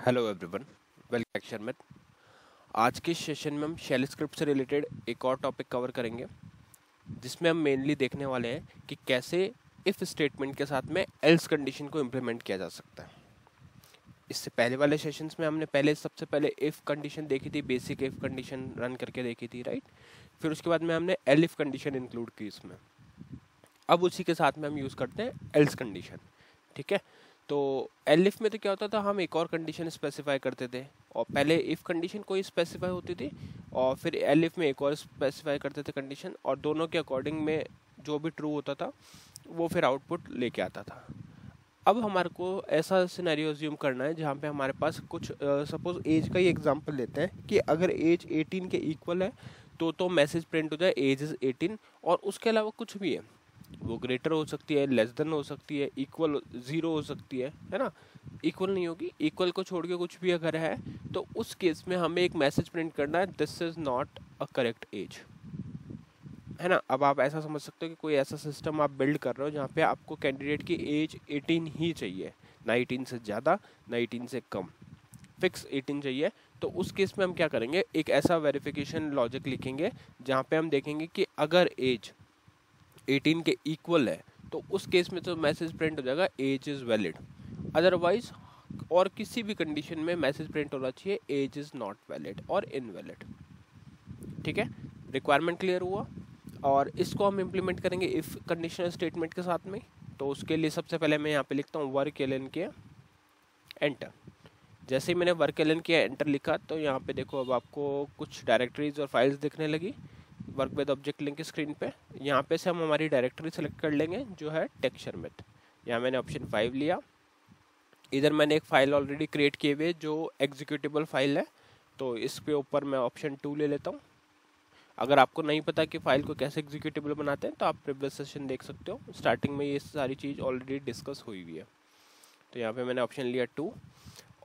Hello everyone, welcome lecture में। आज के सेशन में हम शेल स्क्रिप्ट से रिलेटेड एक और टॉपिक कवर करेंगे, जिसमें हम मेनली देखने वाले हैं कि कैसे इफ़ स्टेटमेंट के साथ में एल्स कंडीशन को इम्प्लीमेंट किया जा सकता है। इससे पहले वाले सेशंस में हमने सबसे पहले इफ़ कंडीशन देखी थी, बेसिक इफ़ कंडीशन रन करके देखी थी, राइट। फिर उसके बाद में हमने एल इफ़ कंडीशन इंक्लूड की इसमें। अब उसी के साथ में हम यूज़ करते हैं एल्स कंडीशन, ठीक है। तो एल इफ में तो क्या होता था, हम एक और कंडीशन स्पेसिफाई करते थे, और पहले इफ कंडीशन कोई स्पेसिफाई होती थी और फिर एल इफ में एक और स्पेसिफाई करते थे कंडीशन, और दोनों के अकॉर्डिंग में जो भी ट्रू होता था वो फिर आउटपुट लेके आता था। अब हमारे को ऐसा सिनेरियो अज्यूम करना है जहाँ पे हमारे पास कुछ सपोज एज का ही एग्जांपल लेते हैं कि अगर एज 18 के इक्वल है तो मैसेज प्रिंट हो जाए एज इज 18, और उसके अलावा कुछ भी है, वो ग्रेटर हो सकती है, लेस देन हो सकती है, इक्वल 0 हो सकती है ना। इक्वल नहीं होगी, इक्वल को छोड़ के कुछ भी अगर है तो उस केस में हमें एक मैसेज प्रिंट करना है, this is not a correct age, है ना। अब आप ऐसा समझ सकते हो कि कोई ऐसा सिस्टम आप बिल्ड कर रहे हो जहाँ पे आपको कैंडिडेट की एज 18 ही चाहिए, ना 18 से ज़्यादा ना 18 से कम, फिक्स 18 चाहिए। तो उस केस में हम क्या करेंगे, एक ऐसा वेरिफिकेशन लॉजिक लिखेंगे जहाँ पे हम देखेंगे कि अगर एज 18 के इक्वल है तो उस केस में तो मैसेज प्रिंट हो जाएगा एज इज़ वैलिड। अदरवाइज और किसी भी कंडीशन में मैसेज प्रिंट होना चाहिए एज इज़ नॉट वैलिड और इनवैलिड, ठीक है। रिक्वायरमेंट क्लियर हुआ, और इसको हम इम्प्लीमेंट करेंगे इफ़ कंडीशनल स्टेटमेंट के साथ में। तो उसके लिए सबसे पहले मैं यहाँ पे लिखता हूँ वर्क एलन किया एंटर। जैसे ही मैंने वर्क एलन किया एंटर लिखा तो यहाँ पे देखो अब आपको कुछ डायरेक्टरीज और फाइल्स दिखने लगी work with object link screen पे। यहाँ पे से हम हमारी डायरेक्टरी सेलेक्ट कर लेंगे जो है टेक्सचर मेथ। यहाँ मैंने ऑप्शन 5 लिया। इधर मैंने एक फाइल ऑलरेडी क्रिएट किए हुए जो एग्जीक्यूटेबल फाइल है, तो इसके ऊपर मैं ऑप्शन 2 ले लेता हूँ। अगर आपको नहीं पता कि फाइल को कैसे एग्जीक्यूटेबल बनाते हैं तो आप प्रीवियस सेशन देख सकते हो, स्टार्टिंग में ये सारी चीज़ ऑलरेडी डिस्कस हुई हुई है। तो यहाँ पे मैंने ऑप्शन लिया 2,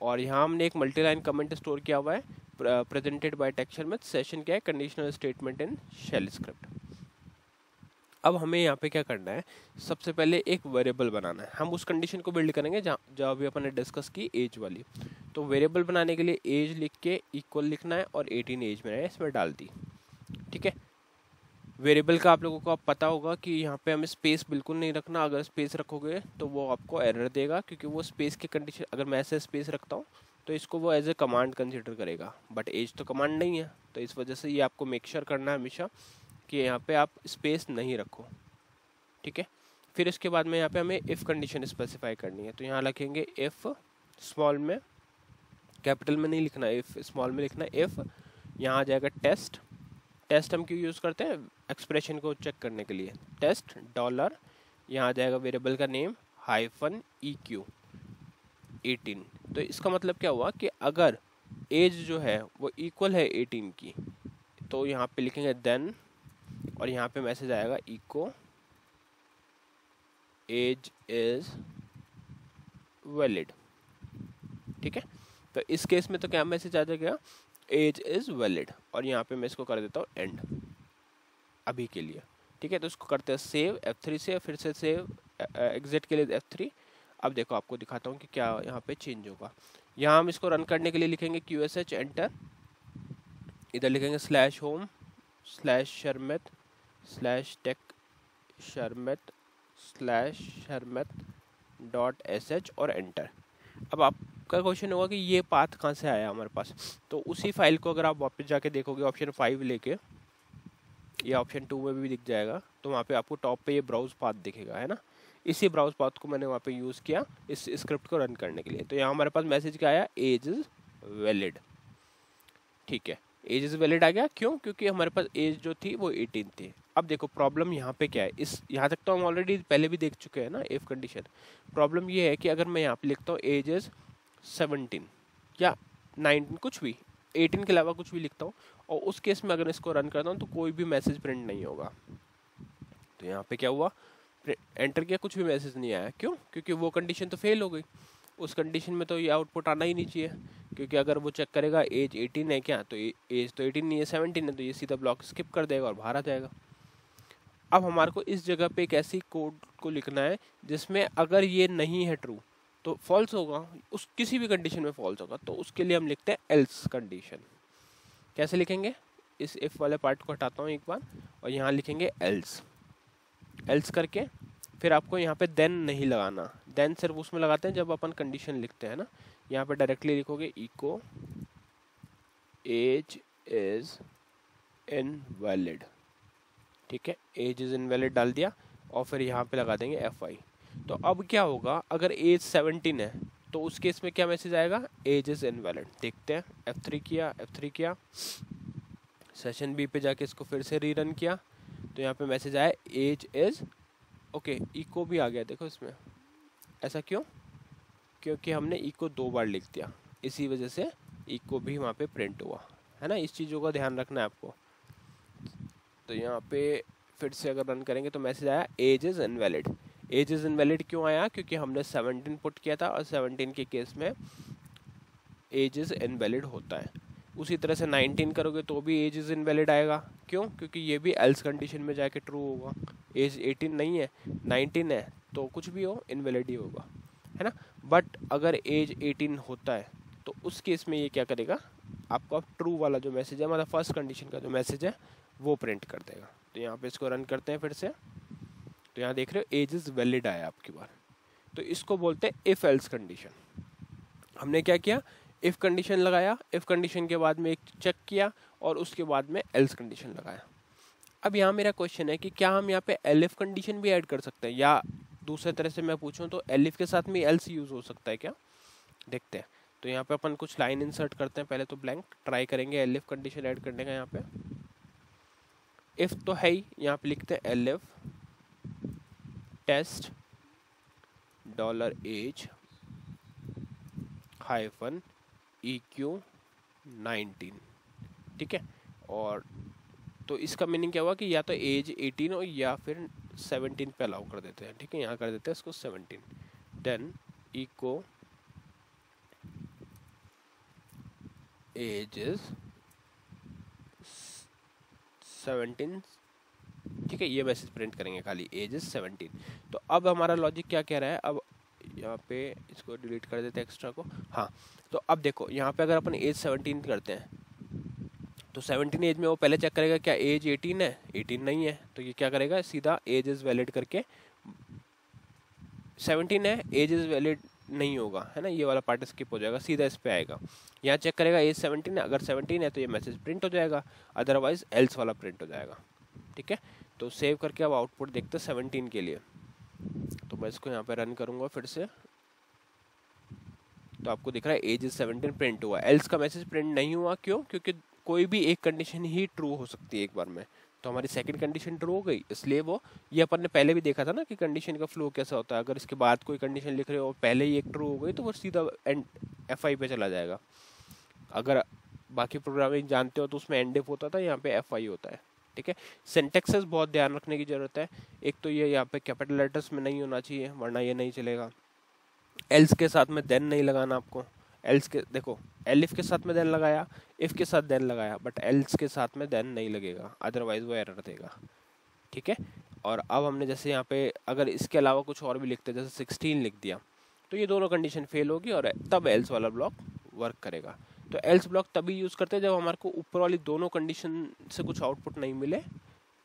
और यहाँ हमने एक मल्टी लाइन कमेंट स्टोर किया हुआ है, presented by texture math. Session क्या है, conditional statement in shell script. अब हमें यहाँ पे क्या करना है, सबसे पहले एक वेरिएबल बनाना है। हम उस कंडीशन को बिल्ड करेंगे जहाँ अभी अपन ने डिस्कस की एज वाली। तो वेरिएबल बनाने के लिए एज लिख के इक्वल लिखना है और 18 एज मैंने इसमें डाल दी, ठीक है। वेरिएबल का आप लोगों को अब पता होगा कि यहाँ पे हमें स्पेस बिल्कुल नहीं रखना। अगर स्पेस रखोगे तो वो आपको एरर देगा, क्योंकि वो स्पेस की कंडीशन, अगर मैं ऐसे स्पेस रखता हूँ तो इसको वो एज ए कमांड कंसिडर करेगा, बट एज तो कमांड नहीं है। तो इस वजह से ये आपको मेक श्योर करना है हमेशा कि यहाँ पे आप स्पेस नहीं रखो, ठीक है। फिर इसके बाद में यहाँ पे हमें इफ़ कंडीशन स्पेसिफाई करनी है। तो यहाँ लिखेंगे इफ़, स्मॉल में, कैपिटल में नहीं लिखना, इफ़ स्मॉल में लिखना है इफ़। यहाँ आ जाएगा टेस्ट। टेस्ट हम क्यों यूज़ करते हैं, एक्सप्रेशन को चेक करने के लिए। टेस्ट डॉलर, यहाँ आ जाएगा वेरिएबल का नेम हाइफन EQ 18। तो इसका मतलब क्या हुआ कि अगर एज जो है वो इक्वल है 18 की, तो यहाँ पे लिखेंगे देन, और यहाँ पे मैसेज आएगा इको एज इज वैलिड, ठीक है। तो इस केस में तो क्या मैसेज आ जाएगा, एज इज वैलिड, और यहाँ पे मैं इसको कर देता हूँ एंड अभी के लिए, ठीक है। तो इसको करते हैं सेव F3 से, फिर से सेव, एग्जिट के लिए F3। अब देखो आपको दिखाता हूँ कि क्या यहाँ पे चेंज होगा। यहाँ हम इसको रन करने के लिए लिखेंगे QSH एंटर, इधर लिखेंगे /home /shermet /tech shermet /shermet.sh और एंटर। अब आपका क्वेश्चन होगा कि ये पाथ कहाँ से आया हमारे पास। तो उसी फाइल को अगर आप वापस जाके देखोगे ऑप्शन 5 लेके, या ऑप्शन 2 में भी दिख जाएगा, तो वहाँ पे आपको टॉप पे ये ब्राउज पाथ दिखेगा, है ना। इसी ब्राउज पाथ को मैंने वहाँ पे यूज़ किया इस स्क्रिप्ट को रन करने के लिए। तो यहाँ हमारे पास मैसेज क्या आया, एज इज़ वैलिड, ठीक है। एज इज़ वैलिड आ गया, क्यों, क्योंकि हमारे पास एज जो थी वो 18 थी। अब देखो प्रॉब्लम यहाँ पे क्या है, इस यहाँ तक तो हम ऑलरेडी पहले भी देख चुके हैं ना इफ़ कंडीशन। प्रॉब्लम ये है कि अगर मैं यहाँ पे लिखता हूँ एज इज़ 17 या 19, कुछ भी 18 के अलावा कुछ भी लिखता हूँ, और उस केस में अगर इसको रन करता हूँ तो कोई भी मैसेज प्रिंट नहीं होगा। तो यहाँ पे क्या हुआ, एंटर किया, कुछ भी मैसेज नहीं आया, क्यों, क्योंकि वो कंडीशन तो फेल हो गई। उस कंडीशन में तो ये आउटपुट आना ही नहीं चाहिए, क्योंकि अगर वो चेक करेगा एज 18 है क्या, तो एज तो 18 नहीं है 17 है, तो ये सीधा ब्लॉक स्किप कर देगा और बाहर आ जाएगा। अब हमारे को इस जगह पे एक ऐसी कोड को लिखना है जिसमें अगर ये नहीं है ट्रू तो फॉल्स होगा, उस किसी भी कंडीशन में फॉल्स होगा, तो उसके लिए हम लिखते हैं एल्स कंडीशन। कैसे लिखेंगे, इस इफ वाले पार्ट को हटाता हूँ एक बार और यहाँ लिखेंगे एल्स। एल्स करके फिर आपको यहाँ पे देन नहीं लगाना, देन सिर्फ उसमें लगाते हैं जब अपन कंडीशन लिखते हैं ना। यहाँ पे डायरेक्टली लिखोगे इको एज इज इनवैलिड, ठीक है, एज इज इनवैलिड डाल दिया और फिर यहाँ पे लगा देंगे FI। तो अब क्या होगा, अगर एज 17 है तो उस केस में क्या मैसेज आएगा, एज इज इनवैलिड। देखते हैं, F3 किया, सेशन B पे जाके इसको फिर से रीरन किया तो यहाँ पे मैसेज आया एज इज ओके, इको भी आ गया देखो इसमें। ऐसा क्यों, क्योंकि हमने इको 2 बार लिख दिया, इसी वजह से इको भी वहाँ पे प्रिंट हुआ है ना। इस चीज़ों का ध्यान रखना है आपको। तो यहाँ पे फिर से अगर रन करेंगे तो मैसेज आया age is invalid. Age is invalid क्यों आया, क्योंकि हमने 17 पुट किया था और 17 के केस में एज इज इनवैलिड होता है। उसी तरह से 19 करोगे तो भी एज इज इनवैलिड आएगा, क्यों, क्योंकि ये भी एल्स कंडीशन में जाके ट्रू होगा। एज 18 नहीं है, 19 है, तो कुछ भी हो इनवैलिड ही होगा, है ना। बट अगर एज 18 होता है तो उस केस में ये क्या करेगा, आपका ट्रू वाला जो मैसेज है, मतलब फर्स्ट कंडीशन का जो मैसेज है वो प्रिंट कर देगा। तो यहाँ पे इसको रन करते हैं फिर से, तो यहाँ देख रहे हो एज इज वैलिड आया आपकी बार। तो इसको बोलते हैं इफ एल्स कंडीशन। हमने क्या किया, इफ कंडीशन लगाया, इफ कंडीशन के बाद में एक चेक किया और उसके बाद में एल्स कंडीशन लगाया। अब यहाँ मेरा क्वेश्चन है कि क्या हम यहाँ पे एलिफ कंडीशन भी ऐड कर सकते हैं, या दूसरे तरह से मैं पूछूं तो एलिफ के साथ में एल्स यूज हो सकता है क्या, देखते हैं। तो यहाँ पे अपन कुछ लाइन इंसर्ट करते हैं, पहले तो ब्लैंक ट्राई करेंगे एलिफ कंडीशन ऐड करने का। यहाँ पे इफ तो है ही, यहाँ पे लिखते हैं elif test $age hyphen EQ19, ठीक है। और तो इसका मीनिंग क्या हुआ कि या तो एज 18 हो या फिर 17 पे अलाउ कर देते हैं, ठीक है। यहाँ कर देते हैं इसको 17, देन इको एज इज 17, ठीक है। ये मैसेज प्रिंट करेंगे खाली एज इज 17। तो अब हमारा लॉजिक क्या कह रहा है, अब यहाँ पे इसको डिलीट कर देते हैं एक्स्ट्रा को। हाँ, तो अब देखो यहाँ पे अगर अपन एज 17 करते हैं तो 17 एज में वो पहले चेक करेगा क्या एज 18 है, 18 नहीं है, तो ये क्या करेगा, सीधा एज इज वैलिड करके 17 है, एज इज वैलिड नहीं होगा, है ना, ये वाला पार्ट स्किप हो जाएगा, सीधा इस पे आएगा। यहाँ चेक करेगा एज 17 है, अगर 17 है तो ये मैसेज प्रिंट हो जाएगा, अदरवाइज एल्स वाला प्रिंट हो जाएगा, ठीक है। तो सेव करके अब आउटपुट देखते हैं 17 के लिए। तो मैं इसको यहाँ पे रन करूँगा फिर से, तो आपको दिख रहा है एज इज 17 प्रिंट हुआ, एल्स का मैसेज प्रिंट नहीं हुआ, क्यों, क्योंकि कोई भी एक कंडीशन ही ट्रू हो सकती है एक बार में। तो हमारी सेकंड कंडीशन ट्रू हो गई, इसलिए वो, ये अपन ने पहले भी देखा था ना कि कंडीशन का फ्लो कैसा होता है। अगर इसके बाद कोई कंडीशन लिख रहे हो और पहले ही एक ट्रू हो गई तो वो सीधा एंड FI पे चला जाएगा। अगर बाकी प्रोग्रामिंग जानते हो तो उसमें एंड इफ होता था, यहाँ पे FI होता है, ठीक है। सिंटैक्सेस बहुत ध्यान रखने की जरूरत है। एक तो ये यहाँ पे कैपिटल लेटर्स में नहीं होना चाहिए, वरना ये नहीं चलेगा। एल्स के साथ में देन नहीं लगाना आपको, एल्स के देखो एलिफ के साथ में देन लगाया, इफ के साथ देन लगाया, बट एल्स के साथ में देन नहीं लगेगा, अदरवाइज वो एरर देगा, ठीक है। और अब हमने जैसे यहाँ पे अगर इसके अलावा कुछ और भी लिखते, जैसे 16 लिख दिया, तो ये दोनों कंडीशन फेल होगी और तब एल्स वाला ब्लॉक वर्क करेगा। तो एल्स ब्लॉक तभी यूज़ करते हैं जब हमारे को ऊपर वाली दोनों कंडीशन से कुछ आउटपुट नहीं मिले,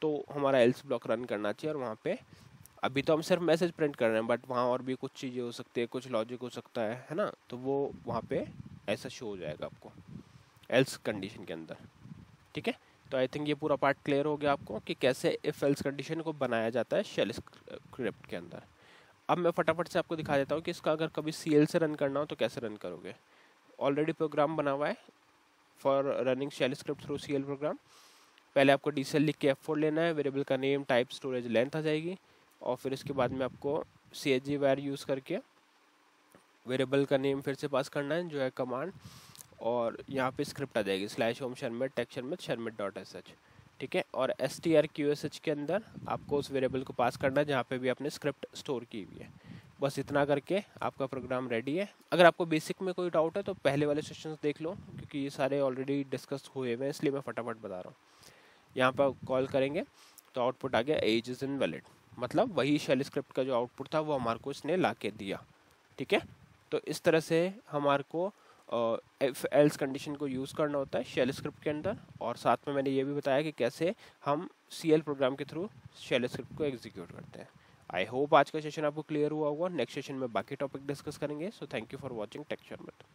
तो हमारा एल्स ब्लॉक रन करना चाहिए। और वहाँ पे अभी तो हम सिर्फ मैसेज प्रिंट कर रहे हैं, बट वहाँ और भी कुछ चीज़ें हो सकती है, कुछ लॉजिक हो सकता है ना, तो वो वहाँ पे ऐसा शो हो जाएगा आपको एल्स कंडीशन के अंदर, ठीक है। तो आई थिंक ये पूरा पार्ट क्लियर हो गया आपको कि कैसे इफ एल्स कंडीशन को बनाया जाता है शेल स्क्रिप्ट के अंदर। अब मैं फटाफट से आपको दिखा देता हूँ कि इसका अगर कभी CL से रन करना हो तो कैसे रन करोगे। ऑलरेडी प्रोग्राम बना हुआ है for running shell script through CL program. पहले आपको DCL लिख के F4 लेना है, वेरिएबल का नेम, टाइप, स्टोरेज, लेंथ आ जाएगी, और फिर इसके बाद में आपको CHG var यूज़ करके वेरिएबल का नेम फिर से पास करना है जो है कमांड, और यहाँ पे स्क्रिप्ट आ जाएगी /home shermit text shermit.sh, ठीक है। और strqsh के अंदर आपको उस वेरिएबल को पास करना है जहाँ पे भी आपने स्क्रिप्ट स्टोर की हुई है। बस इतना करके आपका प्रोग्राम रेडी है। अगर आपको बेसिक में कोई डाउट है तो पहले वाले सेशंस देख लो, क्योंकि ये सारे ऑलरेडी डिस्कस हुए हुए हैं, इसलिए मैं फटाफट बता रहा हूँ। यहाँ पर कॉल करेंगे तो आउटपुट आ गया एज इज इनवैलिड, मतलब वही शेल स्क्रिप्ट का जो आउटपुट था वो हमारे को इसने ला के दिया, ठीक है। तो इस तरह से हमारे को इफ एल्स कंडीशन को यूज़ करना होता है शेल स्क्रिप्ट के अंदर, और साथ में मैंने ये भी बताया कि कैसे हम CL प्रोग्राम के थ्रू शेल स्क्रिप्ट को एग्जीक्यूट करते हैं। आई होप आज का सेशन आपको क्लियर हुआ होगा। नेक्स्ट सेशन में बाकी टॉपिक डिस्कस करेंगे। So thank you for watching टेक शर्मत।